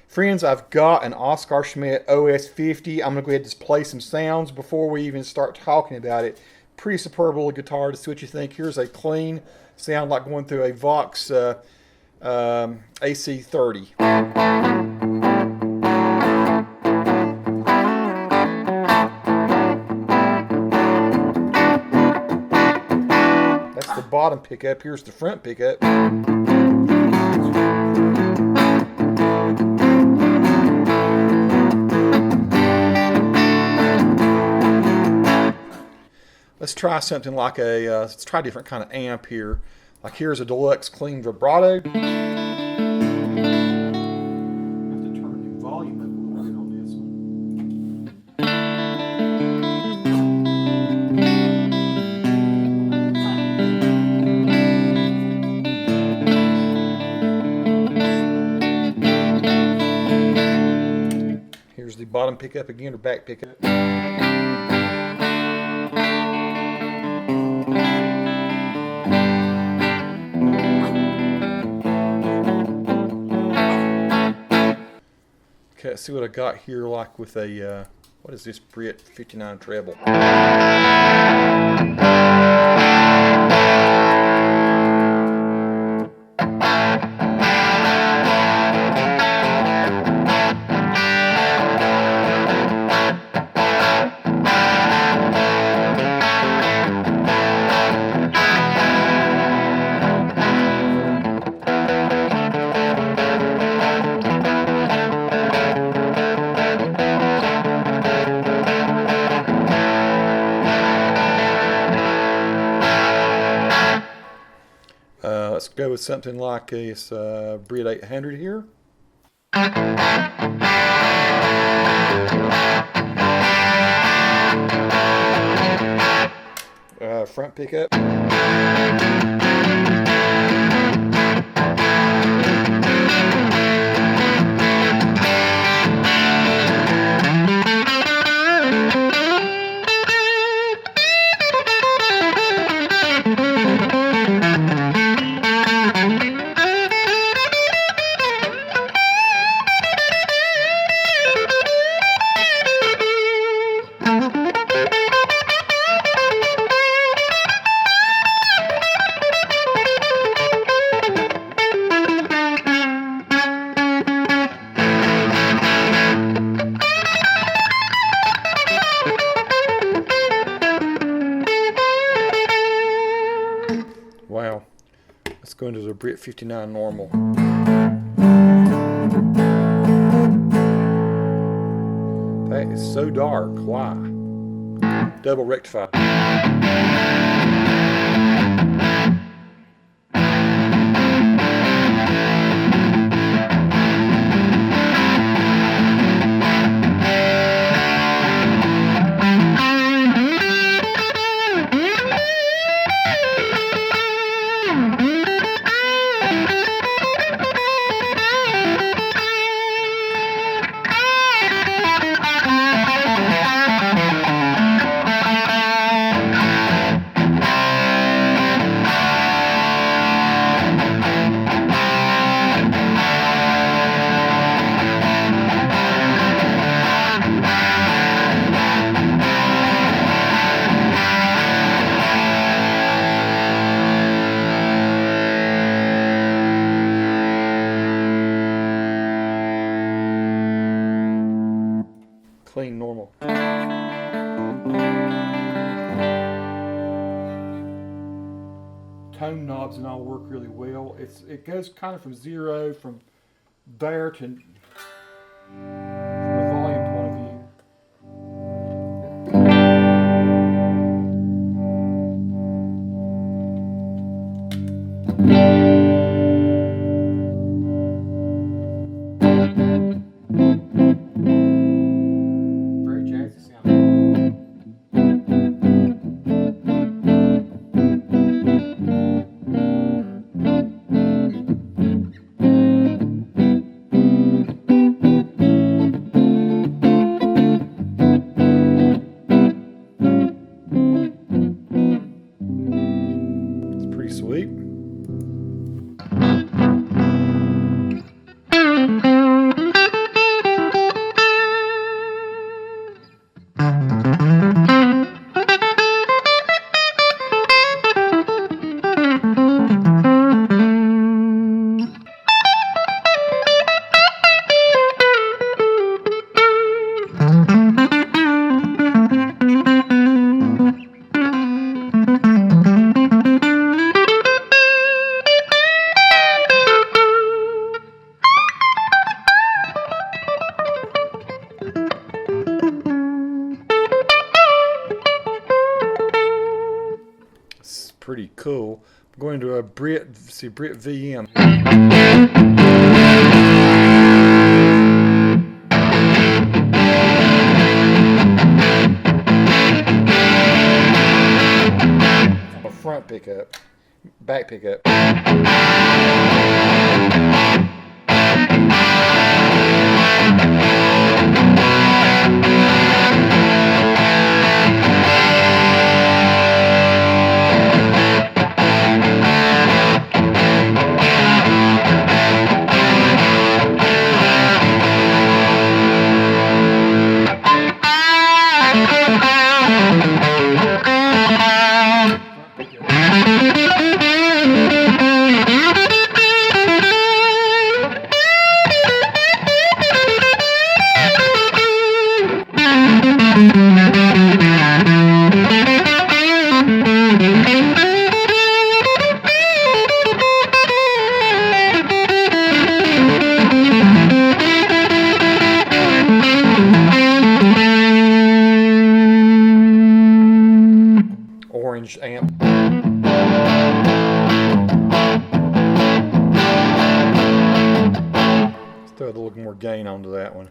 Friends, I've got an Oscar Schmidt OS-50. I'm going to go ahead and just play some sounds before we even start talking about it. Pretty superb little guitar to see what you think. Here's a clean sound like going through a Vox AC30. That's the bottom pickup. Here's the front pickup. Let's try something like let's try a different kind of amp here. Like here's a deluxe clean vibrato. I have to turn the volume up a little bit on this one. Here's the bottom pickup again, or back pickup. Okay, let's see what I got here, like with a, what is this, Brit 59 treble. Let's go with something like this Brit 800 here. Front pickup. Wow. Let's go into the Brit 59 normal. That is so dark. Why? Double rectified. Clean normal. Tone knobs and all work really well. It goes kind of from zero from there to from a volume point of view. pretty cool. I'm going to a Brit VM. A front pickup, back pickup. Orange amp. Let's throw a little more gain onto that one.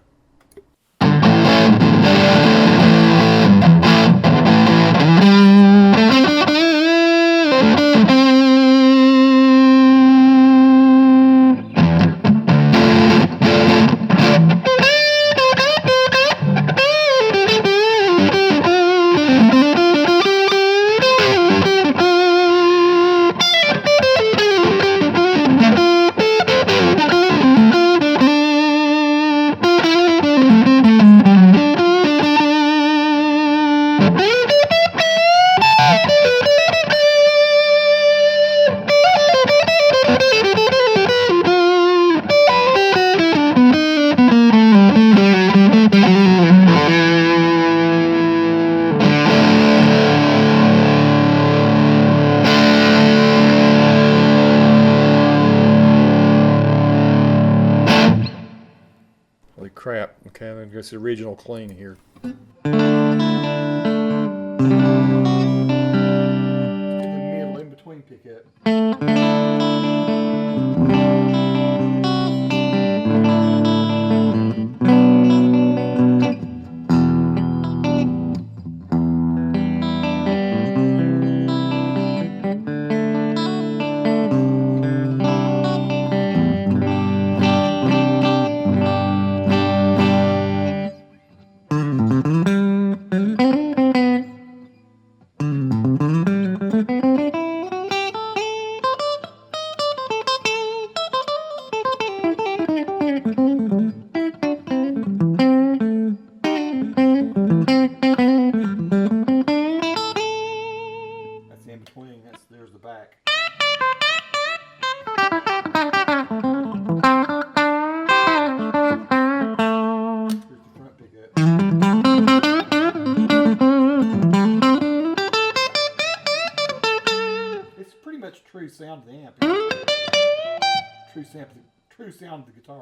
Holy crap. Okay, I'm going to go to the original clean here. In the middle, in between pickup. There's the back. Here's the front pickup. It's pretty much true sound of the amp. True sound of the guitar.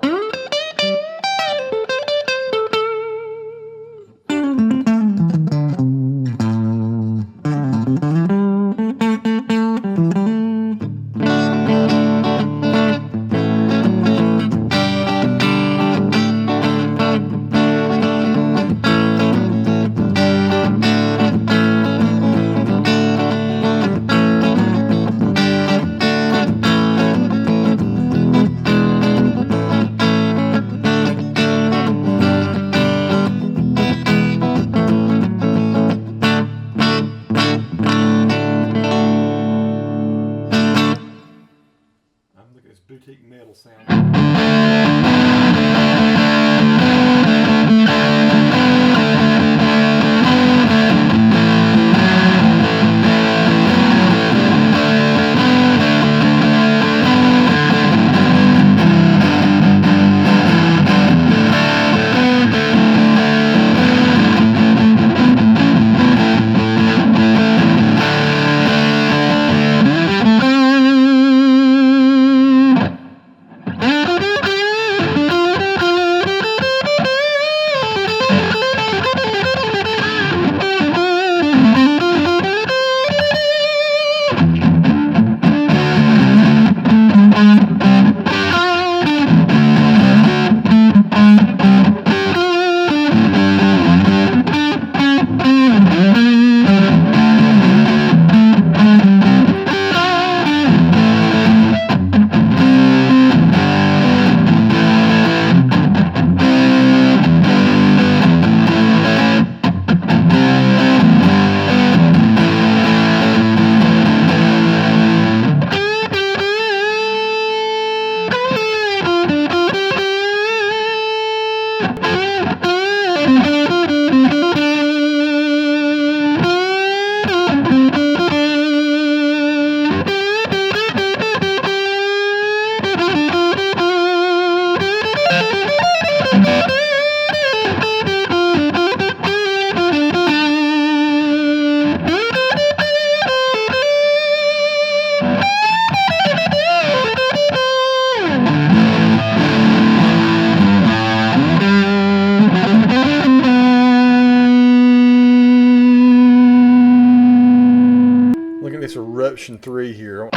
Look at this boutique metal sound. option 3 here.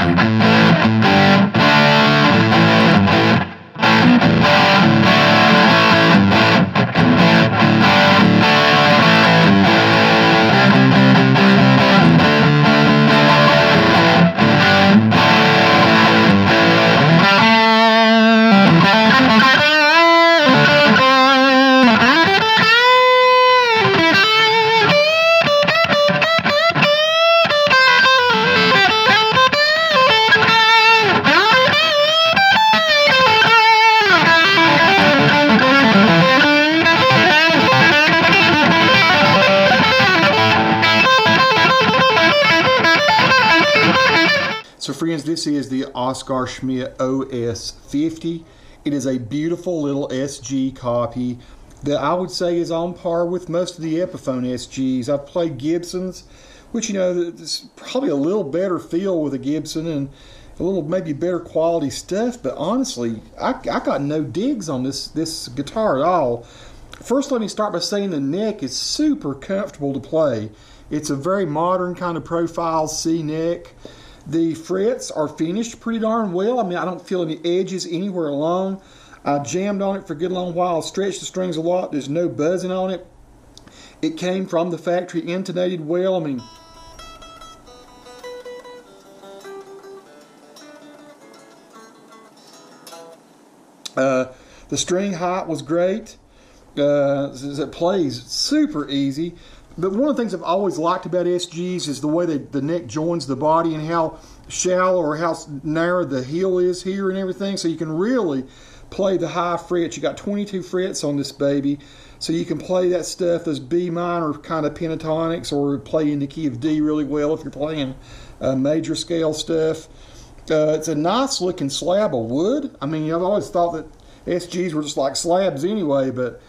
So friends, this is the Oskar Schmidt OS-50. It is a beautiful little SG copy that I would say is on par with most of the Epiphone SGs. I've played Gibsons, which, you know, there's probably a little better feel with a Gibson and a little maybe better quality stuff, but honestly, I got no digs on this guitar at all. First, let me start by saying the neck is super comfortable to play. It's a very modern kind of profile C neck. The frets are finished pretty darn well. I mean, I don't feel any edges anywhere along. I jammed on it for a good long while, stretched the strings a lot. There's no buzzing on it. It came from the factory, intonated well. I mean, the string height was great. It plays super easy. But one of the things I've always liked about SGs is the way the neck joins the body and how shallow or how narrow the heel is here and everything. So you can really play the high frets. You got 22 frets on this baby. So you can play that stuff, those B minor kind of pentatonics, or play in the key of D really well if you're playing major scale stuff. It's a nice looking slab of wood. I mean, I've always thought that SGs were just like slabs anyway, but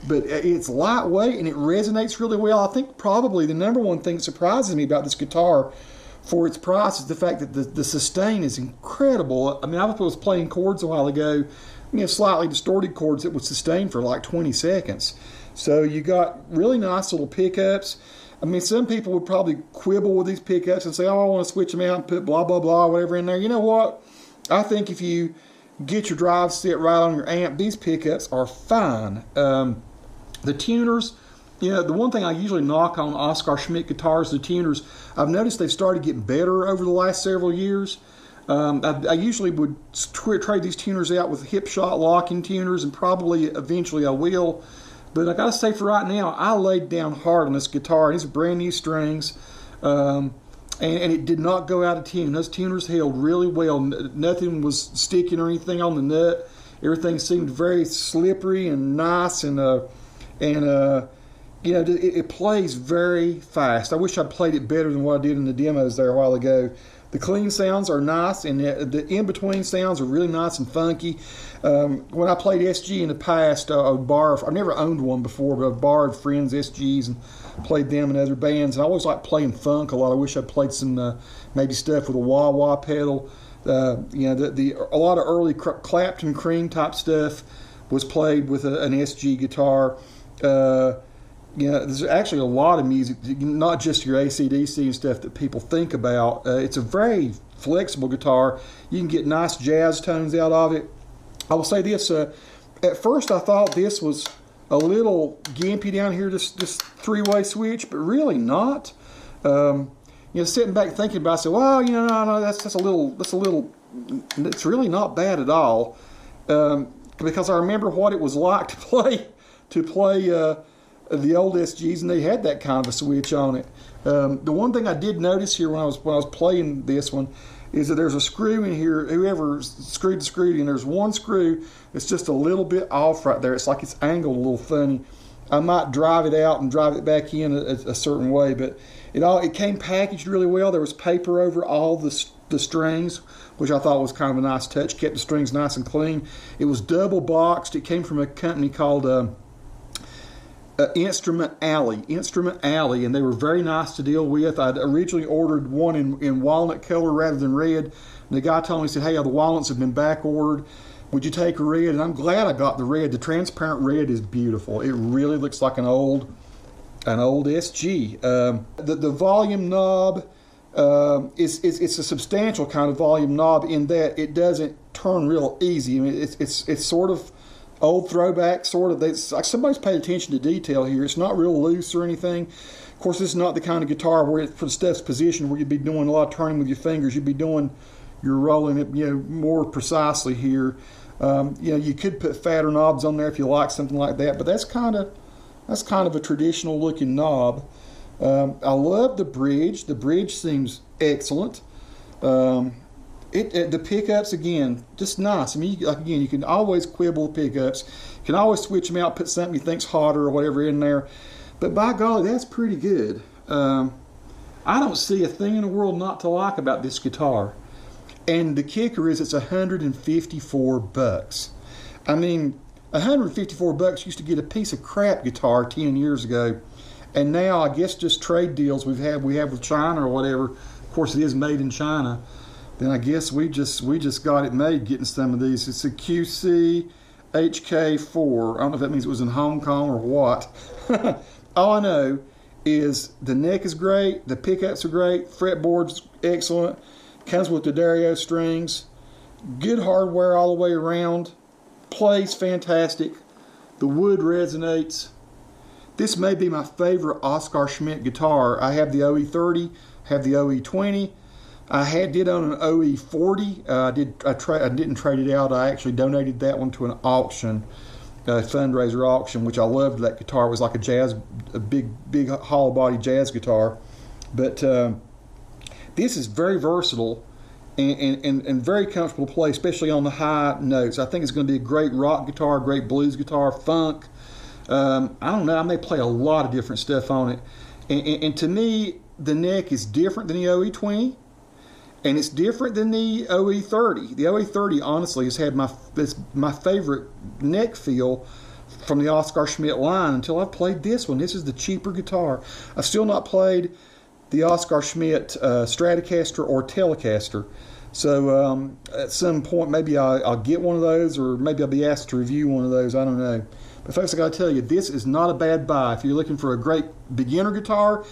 it's lightweight and it resonates really well. I think probably the number one thing that surprises me about this guitar for its price is the fact that the sustain is incredible. I mean, I was playing chords a while ago, you know, slightly distorted chords that would sustain for like 20 seconds. So you got really nice little pickups. I mean, some people would probably quibble with these pickups and say, oh, I want to switch them out and put blah, blah, blah, whatever in there. You know what? I think if you get your drive set right on your amp, these pickups are fine. The tuners, you know, the one thing I usually knock on Oskar Schmidt guitars, the tuners, I've noticed they've started getting better over the last several years. I usually would trade these tuners out with hip shot locking tuners, and probably eventually I will. But I got to say, for right now, I laid down hard on this guitar. These are brand new strings, and it did not go out of tune. Those tuners held really well. Nothing was sticking or anything on the nut. Everything seemed very slippery and nice, and you know, it plays very fast. I wish I'd played it better than what I did in the demos there a while ago. The clean sounds are nice, and the in-between sounds are really nice and funky. When I played SG in the past, I've never owned one before, but I've borrowed friends' SGs and played them in other bands. And I always like playing funk a lot. I wish I'd played some maybe stuff with a wah-wah pedal. You know, a lot of early Clapton Cream type stuff was played with an SG guitar. You know, there's actually a lot of music, not just your AC/DC and stuff that people think about. It's a very flexible guitar. You can get nice jazz tones out of it. I will say this, at first I thought this was a little gimpy down here, this three-way switch, but really not. You know, sitting back thinking about it, I said, well, you know, no, that's a little, it's really not bad at all. Because I remember what it was like to play the old SGs, and they had that kind of a switch on it. The one thing I did notice here when I was playing this one is that there's a screw in here. Whoever screwed the screw in, there's one screw that's just a little bit off right there. It's like it's angled a little funny. I might drive it out and drive it back in a certain way, but it came packaged really well. There was paper over all the strings, which I thought was kind of a nice touch. Kept the strings nice and clean. It was double boxed. It came from a company called Instrument Alley, and they were very nice to deal with. I'd originally ordered one in walnut color rather than red, and the guy told me, he said, hey, the walnuts have been back ordered. Would you take a red? And I'm glad I got the red. The transparent red is beautiful. It really looks like an old SG. The volume knob, It's a substantial kind of volume knob in that it doesn't turn real easy. I mean, it's sort of old throwback, sort of. It's like somebody's paid attention to detail here. It's not real loose or anything. Of course, this is not the kind of guitar where for the stuff's positioned where you'd be doing a lot of turning with your fingers. You'd be doing, you're rolling it, more precisely here. You could put fatter knobs on there if you like something like that, but that's kind of a traditional looking knob. I love the bridge. The bridge seems excellent. The pickups, again, just nice. I mean, you can always quibble the pickups. You can always switch them out, put something you think's hotter or whatever in there. But by golly, that's pretty good. I don't see a thing in the world not to like about this guitar. And the kicker is it's $154. I mean, $154 used to get a piece of crap guitar 10 years ago. And now, I guess just trade deals we have with China or whatever. Of course, it is made in China. Then I guess we just got it made getting some of these. It's a QC HK4. I don't know if that means it was in Hong Kong or what. All I know is the neck is great, the pickups are great, fretboard's excellent, comes with the Dario strings, good hardware all the way around, plays fantastic, the wood resonates. This may be my favorite Oscar Schmidt guitar. I have the OE30, have the OE20. I did own an OE40. I didn't trade it out. I actually donated that one to an auction, a fundraiser auction, which I loved that guitar. It was like a big hollow body jazz guitar. But this is very versatile and very comfortable to play, especially on the high notes. I think it's going to be a great rock guitar, great blues guitar, funk. I don't know, I may play a lot of different stuff on it. And to me, the neck is different than the OE20, and it's different than the OE30. The OE30, honestly, has had my favorite neck feel from the Oscar Schmidt line until I've played this one. This is the cheaper guitar. I've still not played the Oscar Schmidt Stratocaster or Telecaster. So at some point, maybe I'll get one of those, or maybe I'll be asked to review one of those. I don't know. But folks, I got to tell you, this is not a bad buy if you're looking for a great beginner guitar.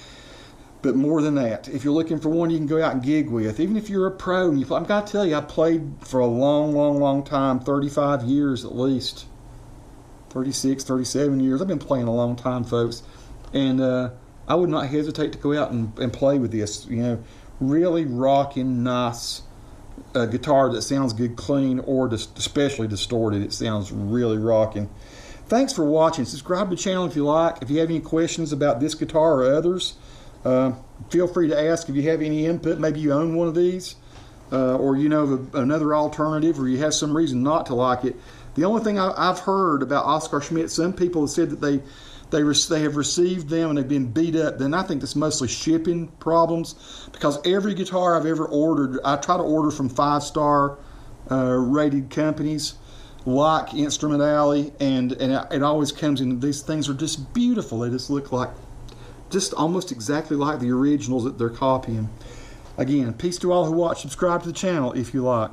But more than that, if you're looking for one you can go out and gig with, even if you're a pro and you play, I've got to tell you, I played for a long time, 35 years at least, 36, 37 years. I've been playing a long time, folks, and I would not hesitate to go out and play with this. Really rocking, nice guitar that sounds good, clean, or especially distorted. It sounds really rocking. Thanks for watching. Subscribe to the channel if you like. If you have any questions about this guitar or others, feel free to ask. If you have any input, maybe you own one of these, or you know of another alternative, or you have some reason not to like it. The only thing I've heard about Oscar Schmidt, some people have said that they have received them and they've been beat up. Then I think that's mostly shipping problems, because every guitar I've ever ordered, I try to order from 5-star rated companies like Instrument Alley, and it always comes in. These things are just beautiful. They just look like, just almost exactly like the originals that they're copying. Again, peace to all who watch. Subscribe to the channel if you like.